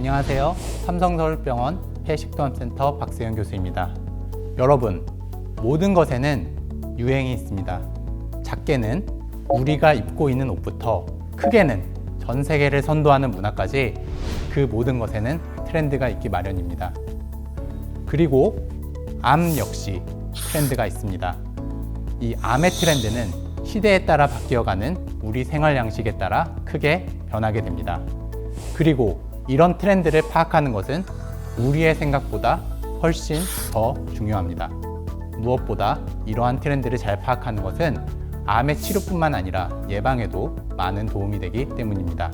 안녕하세요. 삼성서울병원 폐식도암센터 박세현 교수입니다. 여러분, 모든 것에는 유행이 있습니다. 작게는 우리가 입고 있는 옷부터 크게는 전 세계를 선도하는 문화까지 그 모든 것에는 트렌드가 있기 마련입니다. 그리고 암 역시 트렌드가 있습니다. 이 암의 트렌드는 시대에 따라 바뀌어가는 우리 생활 양식에 따라 크게 변하게 됩니다. 그리고 이런 트렌드를 파악하는 것은 우리의 생각보다 훨씬 더 중요합니다. 무엇보다 이러한 트렌드를 잘 파악하는 것은 암의 치료뿐만 아니라 예방에도 많은 도움이 되기 때문입니다.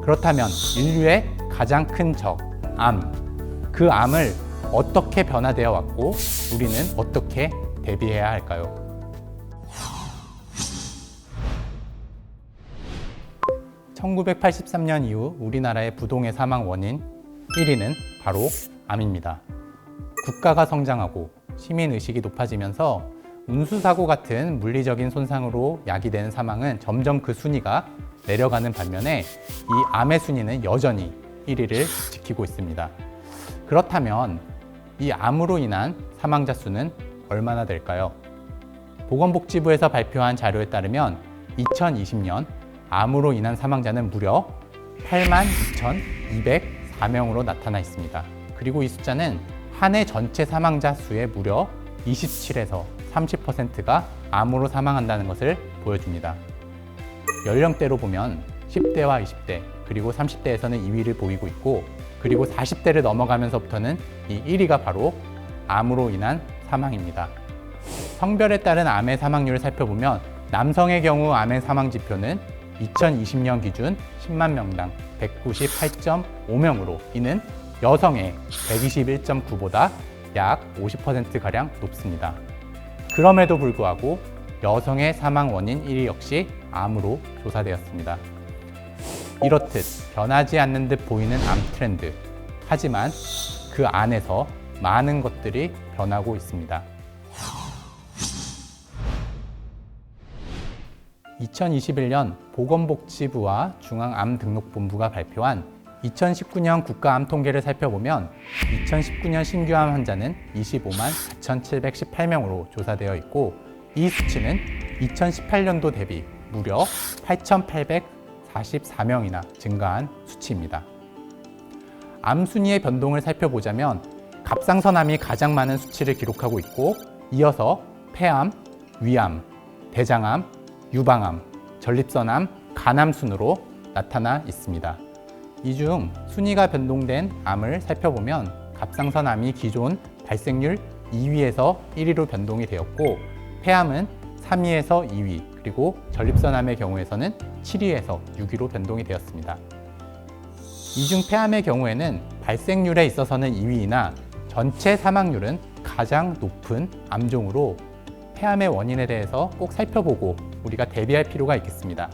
그렇다면 인류의 가장 큰 적, 암, 그 암을 어떻게 변화되어 왔고 우리는 어떻게 대비해야 할까요? (1983년) 이후 우리나라의 부동의 사망 원인 1위는 바로 암입니다. 국가가 성장하고 시민의식이 높아지면서 운수사고 같은 물리적인 손상으로 야기되는 사망은 점점 그 순위가 내려가는 반면에 이 암의 순위는 여전히 1위를 지키고 있습니다. 그렇다면 이 암으로 인한 사망자 수는 얼마나 될까요? 보건복지부에서 발표한 자료에 따르면 2020년 암으로 인한 사망자는 무려 82,204명으로 나타나 있습니다. 그리고 이 숫자는 한 해 전체 사망자 수의 무려 27에서 30%가 암으로 사망한다는 것을 보여줍니다. 연령대로 보면 10대와 20대, 그리고 30대에서는 2위를 보이고 있고, 그리고 40대를 넘어가면서부터는 이 1위가 바로 암으로 인한 사망입니다. 성별에 따른 암의 사망률을 살펴보면 남성의 경우 암의 사망 지표는 2020년 기준 10만 명당 198.5명으로 이는 여성의 121.9보다 약 50%가량 높습니다. 그럼에도 불구하고 여성의 사망 원인 1위 역시 암으로 조사되었습니다. 이렇듯 변하지 않는 듯 보이는 암 트렌드. 하지만 그 안에서 많은 것들이 변하고 있습니다. 2021년 보건복지부와 중앙암등록본부가 발표한 2019년 국가암 통계를 살펴보면 2019년 신규암 환자는 25만 4,718명으로 조사되어 있고, 이 수치는 2018년도 대비 무려 8,844명이나 증가한 수치입니다. 암 순위의 변동을 살펴보자면 갑상선암이 가장 많은 수치를 기록하고 있고, 이어서 폐암, 위암, 대장암, 유방암, 전립선암, 간암 순으로 나타나 있습니다. 이 중 순위가 변동된 암을 살펴보면 갑상선암이 기존 발생률 2위에서 1위로 변동이 되었고, 폐암은 3위에서 2위, 그리고 전립선암의 경우에서는 7위에서 6위로 변동이 되었습니다. 이 중 폐암의 경우에는 발생률에 있어서는 2위이나 전체 사망률은 가장 높은 암종으로 폐암의 원인에 대해서 꼭 살펴보고 우리가 대비할 필요가 있겠습니다.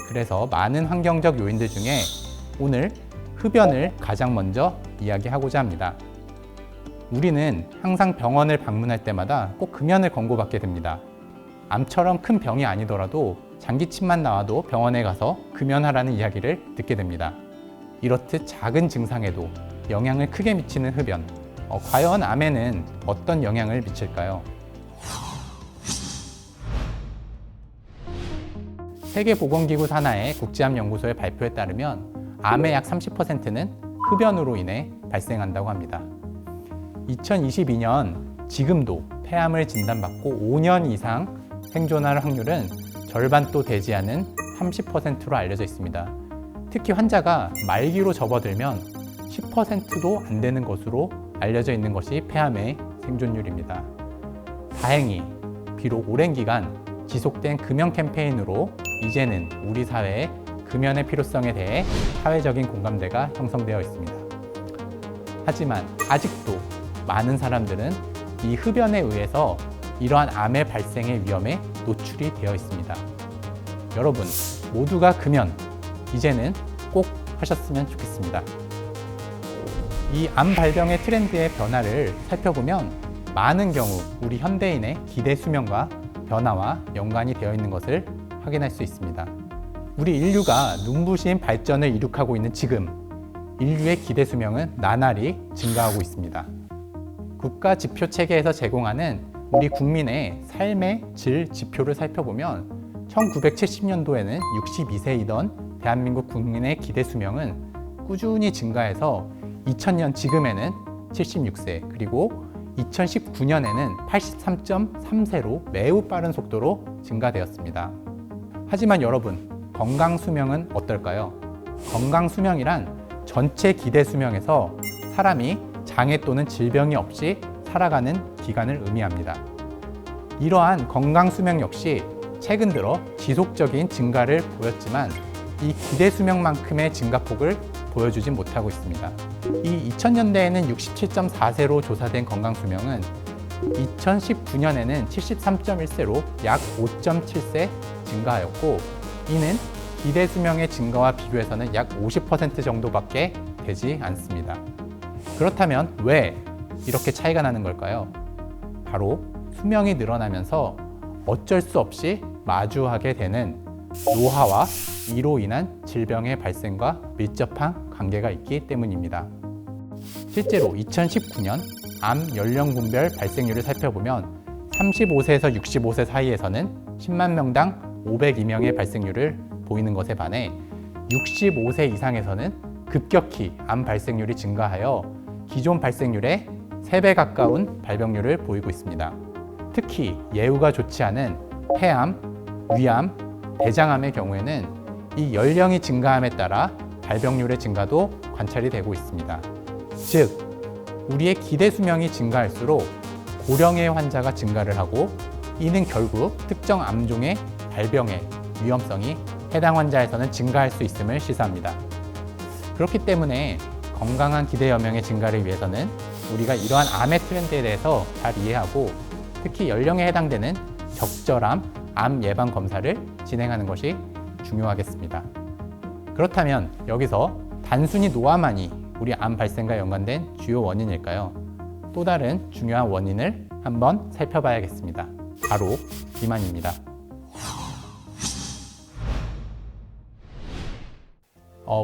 그래서 많은 환경적 요인들 중에 오늘 흡연을 가장 먼저 이야기하고자 합니다. 우리는 항상 병원을 방문할 때마다 꼭 금연을 권고받게 됩니다. 암처럼 큰 병이 아니더라도 장기침만 나와도 병원에 가서 금연하라는 이야기를 듣게 됩니다. 이렇듯 작은 증상에도 영향을 크게 미치는 흡연. 과연 암에는 어떤 영향을 미칠까요? 세계보건기구 산하의 국제암연구소의 발표에 따르면 암의 약 30%는 흡연으로 인해 발생한다고 합니다. 2022년 지금도 폐암을 진단받고 5년 이상 생존할 확률은 절반도 되지 않은 30%로 알려져 있습니다. 특히 환자가 말기로 접어들면 10%도 안 되는 것으로 알려져 있는 것이 폐암의 생존율입니다. 다행히 비록 오랜 기간 지속된 금연 캠페인으로 이제는 우리 사회의 금연의 필요성에 대해 사회적인 공감대가 형성되어 있습니다. 하지만 아직도 많은 사람들은 이 흡연에 의해서 이러한 암의 발생의 위험에 노출이 되어 있습니다. 여러분, 모두가 금연, 이제는 꼭 하셨으면 좋겠습니다. 이 암 발병의 트렌드의 변화를 살펴보면 많은 경우 우리 현대인의 기대 수명과 변화와 연관이 되어 있는 것을 확인할 수 있습니다. 우리 인류가 눈부신 발전을 이룩하고 있는 지금, 인류의 기대 수명은 나날이 증가하고 있습니다. 국가 지표 체계에서 제공하는 우리 국민의 삶의 질 지표를 살펴보면 1970년도에는 62세이던 대한민국 국민의 기대 수명은 꾸준히 증가해서 2000년 지금에는 76세, 그리고 2019년에는 83.3세로 매우 빠른 속도로 증가되었습니다. 하지만 여러분, 건강 수명은 어떨까요? 건강 수명이란 전체 기대 수명에서 사람이 장애 또는 질병이 없이 살아가는 기간을 의미합니다. 이러한 건강 수명 역시 최근 들어 지속적인 증가를 보였지만 이 기대 수명만큼의 증가폭을 보여주지 못하고 있습니다. 이 2000년대에는 67.4세로 조사된 건강 수명은 2019년에는 73.1세로 약 5.7세 증가하였고, 이는 기대 수명의 증가와 비교해서는 약 50% 정도밖에 되지 않습니다. 그렇다면 왜 이렇게 차이가 나는 걸까요? 바로 수명이 늘어나면서 어쩔 수 없이 마주하게 되는 노화와 이로 인한 질병의 발생과 밀접한 관계가 있기 때문입니다. 실제로 2019년 암 연령군별 발생률을 살펴보면 35세에서 65세 사이에서는 10만 명당 502명의 발생률을 보이는 것에 반해 65세 이상에서는 급격히 암 발생률이 증가하여 기존 발생률의 3배 가까운 발병률을 보이고 있습니다. 특히 예후가 좋지 않은 폐암, 위암, 대장암의 경우에는 이 연령이 증가함에 따라 발병률의 증가도 관찰이 되고 있습니다. 즉, 우리의 기대 수명이 증가할수록 고령의 환자가 증가를 하고, 이는 결국 특정 암종의 발병의 위험성이 해당 환자에서는 증가할 수 있음을 시사합니다. 그렇기 때문에 건강한 기대 여명의 증가를 위해서는 우리가 이러한 암의 트렌드에 대해서 잘 이해하고, 특히 연령에 해당되는 적절한 암 예방 검사를 진행하는 것이 중요하겠습니다. 그렇다면 여기서 단순히 노화만이 우리 암 발생과 연관된 주요 원인일까요? 또 다른 중요한 원인을 한번 살펴봐야겠습니다. 바로 비만입니다.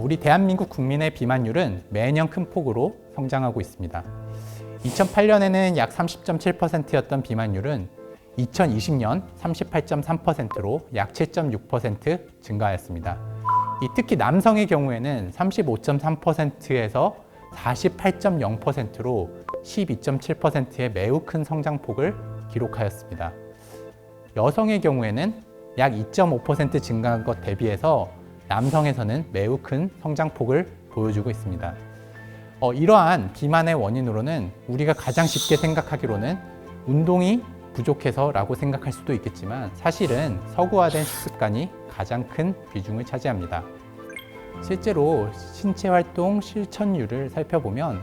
우리 대한민국 국민의 비만율은 매년 큰 폭으로 성장하고 있습니다. 2008년에는 약 30.7%였던 비만율은 2020년 38.3%로 약 7.6% 증가하였습니다. 특히 남성의 경우에는 35.3%에서 48.0%로 12.7%의 매우 큰 성장폭을 기록하였습니다. 여성의 경우에는 약 2.5% 증가한 것 대비해서 남성에서는 매우 큰 성장폭을 보여주고 있습니다. 이러한 비만의 원인으로는 우리가 가장 쉽게 생각하기로는 운동이 부족해서라고 생각할 수도 있겠지만, 사실은 서구화된 식습관이 가장 큰 비중을 차지합니다. 실제로 신체활동 실천율을 살펴보면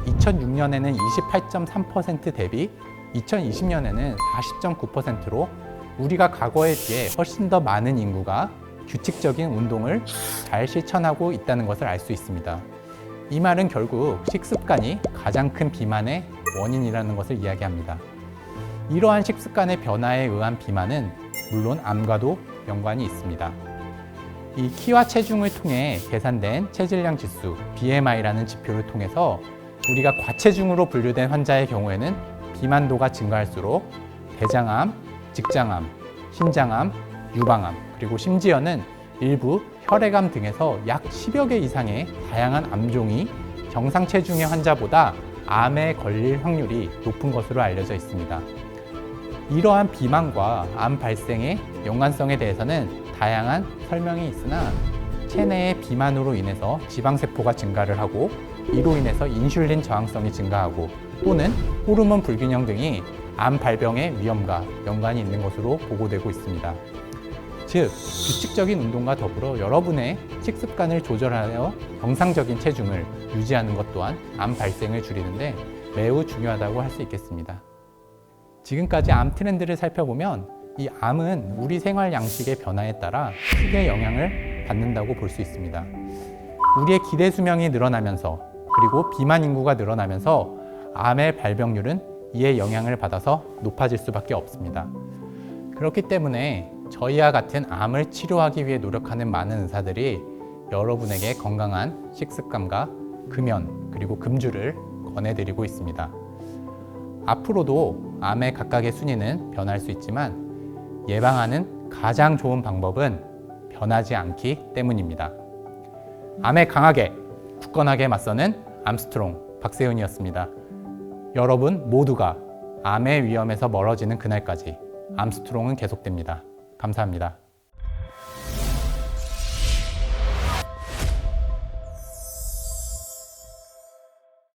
2006년에는 28.3% 대비 2020년에는 40.9%로 우리가 과거에 비해 훨씬 더 많은 인구가 규칙적인 운동을 잘 실천하고 있다는 것을 알 수 있습니다. 이 말은 결국 식습관이 가장 큰 비만의 원인이라는 것을 이야기합니다. 이러한 식습관의 변화에 의한 비만은 물론 암과도 연관이 있습니다. 이 키와 체중을 통해 계산된 체질량 지수, BMI라는 지표를 통해서 우리가 과체중으로 분류된 환자의 경우에는 비만도가 증가할수록 대장암, 직장암, 신장암, 유방암, 그리고 심지어는 일부 혈액암 등에서 약 10여 개 이상의 다양한 암종이 정상 체중의 환자보다 암에 걸릴 확률이 높은 것으로 알려져 있습니다. 이러한 비만과 암 발생의 연관성에 대해서는 다양한 설명이 있으나, 체내의 비만으로 인해서 지방세포가 증가를 하고 이로 인해서 인슐린 저항성이 증가하고, 또는 호르몬 불균형 등이 암 발병의 위험과 연관이 있는 것으로 보고되고 있습니다. 즉, 규칙적인 운동과 더불어 여러분의 식습관을 조절하여 정상적인 체중을 유지하는 것 또한 암 발생을 줄이는데 매우 중요하다고 할 수 있겠습니다. 지금까지 암 트렌드를 살펴보면 이 암은 우리 생활 양식의 변화에 따라 크게 영향을 받는다고 볼 수 있습니다. 우리의 기대 수명이 늘어나면서, 그리고 비만 인구가 늘어나면서 암의 발병률은 이에 영향을 받아서 높아질 수밖에 없습니다. 그렇기 때문에 저희와 같은 암을 치료하기 위해 노력하는 많은 의사들이 여러분에게 건강한 식습관과 금연 그리고 금주를 권해드리고 있습니다. 앞으로도 암의 각각의 순위는 변할 수 있지만 예방하는 가장 좋은 방법은 변하지 않기 때문입니다. 암에 강하게 굳건하게 맞서는 암스트롱 박세훈이었습니다. 여러분 모두가 암의 위험에서 멀어지는 그날까지 암스트롱은 계속됩니다. 감사합니다.